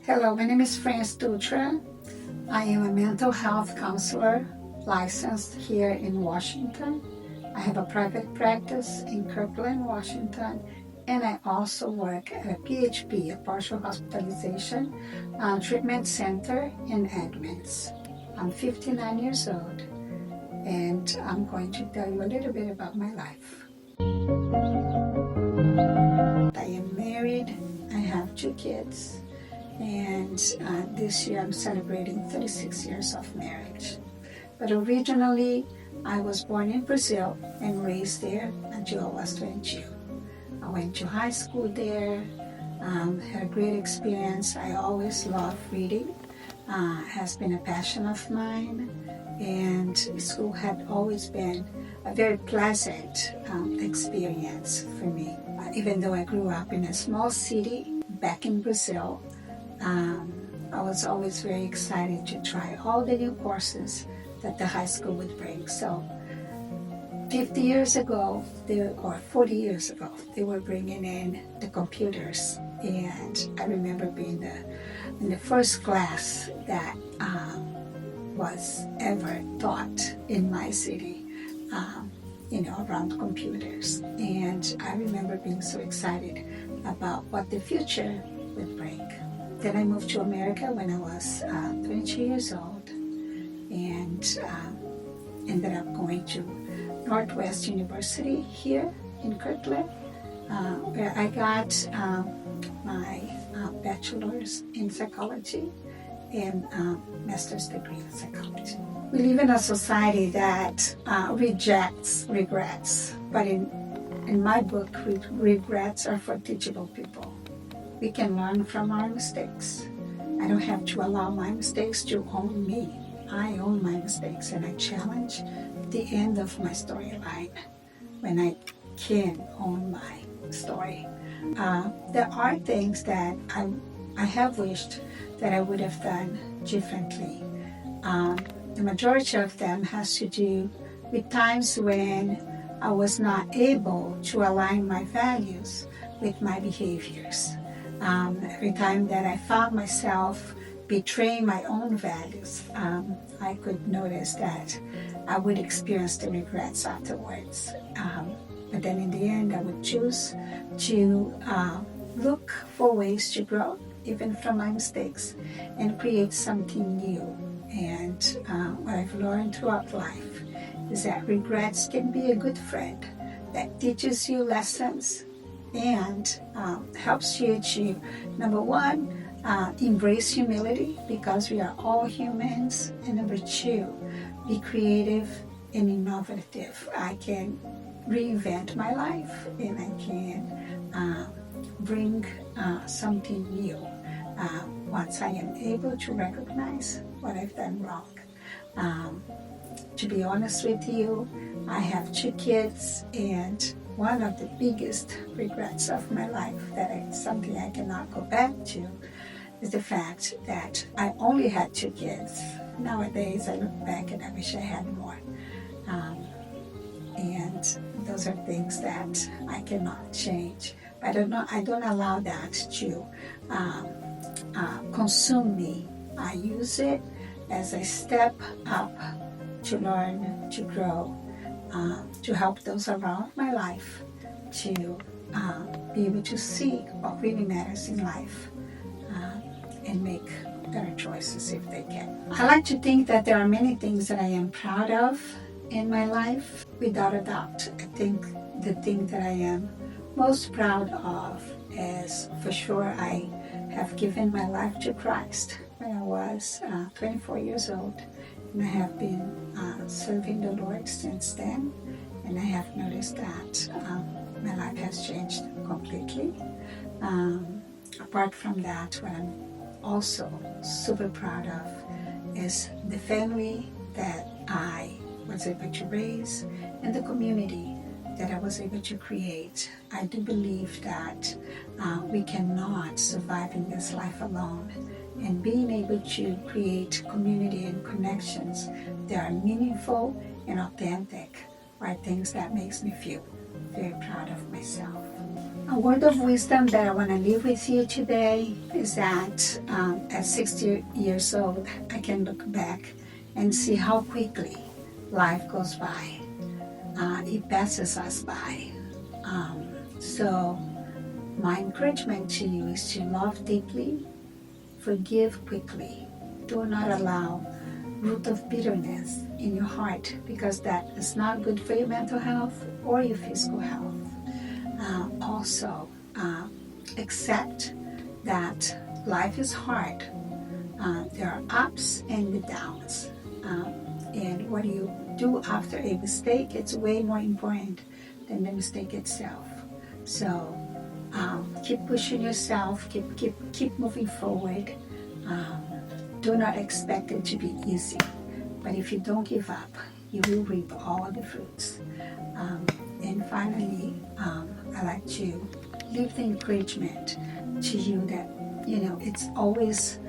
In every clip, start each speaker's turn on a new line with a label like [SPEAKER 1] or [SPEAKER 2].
[SPEAKER 1] Hello, my name is Frances Dutra. I am a mental health counselor licensed here in Washington. I have a private practice in Kirkland, Washington, and I also work at a PHP, a partial hospitalization treatment center in Edmonds. I'm 59 years old, and I'm going to tell you a little bit about my life. I am married, I have 2 kids, and this year I'm celebrating 36 years of marriage. But originally, I was born in Brazil and raised there until I was 22. I went to high school there, had a great experience. I always loved reading. Has been a passion of mine, and school had always been a very pleasant experience for me. Even though I grew up in a small city back in Brazil, I was always very excited to try all the new courses that the high school would bring. So 50 years ago, or 40 years ago, they were bringing in the computers. And I remember being in the first class that was ever taught in my city, around computers. And I remember being so excited about what the future would bring. Then I moved to America when I was 22 years old, and ended up going to Northwest University here in Kirkland, where I got my bachelor's in psychology and master's degree in psychology. We live in a society that rejects regrets, but in my book, regrets are for teachable people. We can learn from our mistakes. I don't have to allow my mistakes to own me. I own my mistakes, and I challenge the end of my storyline when I can own my story. There are things that I have wished that I would have done differently. The majority of them has to do with times when I was not able to align my values with my behaviors. Every time that I found myself betraying my own values, I could notice that I would experience the regrets afterwards. But then in the end, I would choose to look for ways to grow, even from my mistakes, and create something new. And what I've learned throughout life is that regrets can be a good friend that teaches you lessons and helps you to, number one, embrace humility, because we are all humans, and number 2, be creative and innovative. I can reinvent my life, and I can bring something new once I am able to recognize what I've done wrong. To be honest with you, I have 2 kids, and one of the biggest regrets of my life, that it's something I cannot go back to, is the fact that I only had 2 kids. Nowadays, I look back and I wish I had more. And those are things that I cannot change. I don't allow that to consume me. I use it as a step up to learn, to grow, to help those around my life to be able to see what really matters in life, and make better choices if they can. I like to think that there are many things that I am proud of in my life. Without a doubt, I think the thing that I am most proud of is, for sure, I have given my life to Christ when I was 24 years old, and I have been serving the Lord since then, and I have noticed that my life has changed completely. Apart from that, what I'm also super proud of is the family that I was able to raise and the community that I was able to create. I do believe that we cannot survive in this life alone, and being able to create community and connections that are meaningful and authentic are things that makes me feel very proud of myself. A word of wisdom that I want to leave with you today is that at 60 years old, I can look back and see how quickly life goes by. It passes us by. So my encouragement to you is to love deeply, forgive quickly. Do not allow root of bitterness in your heart, because that is not good for your mental health or your physical health. Also, accept that life is hard. There are ups and the downs. And what you do after a mistake, it's way more important than the mistake itself. So keep pushing yourself, keep moving forward. Um, do not expect it to be easy, but if you don't give up, you will reap all the fruits. And finally, I like to leave the encouragement to you that, it's always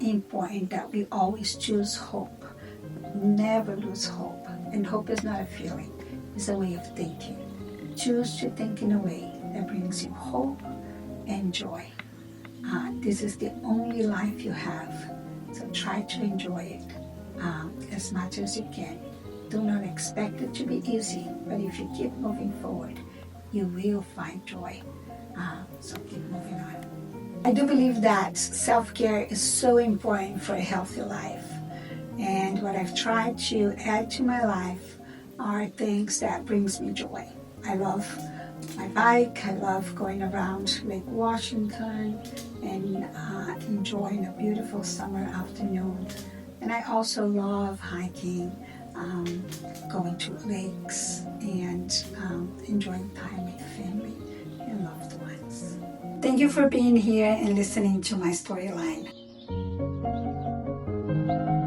[SPEAKER 1] important that we always choose hope. Never lose hope. And hope is not a feeling, it's a way of thinking. Choose to think in a way that brings you hope and joy. This is the only life you have, so try to enjoy it as much as you can. Do not expect it to be easy, but if you keep moving forward, you will find joy. So keep moving on. I do believe that self-care is so important for a healthy life. And what I've tried to add to my life are things that brings me joy. I love my bike. I love going around Lake Washington and enjoying a beautiful summer afternoon. And I also love hiking, going to lakes, and enjoying time with family and loved ones. Thank you for being here and listening to my storyline.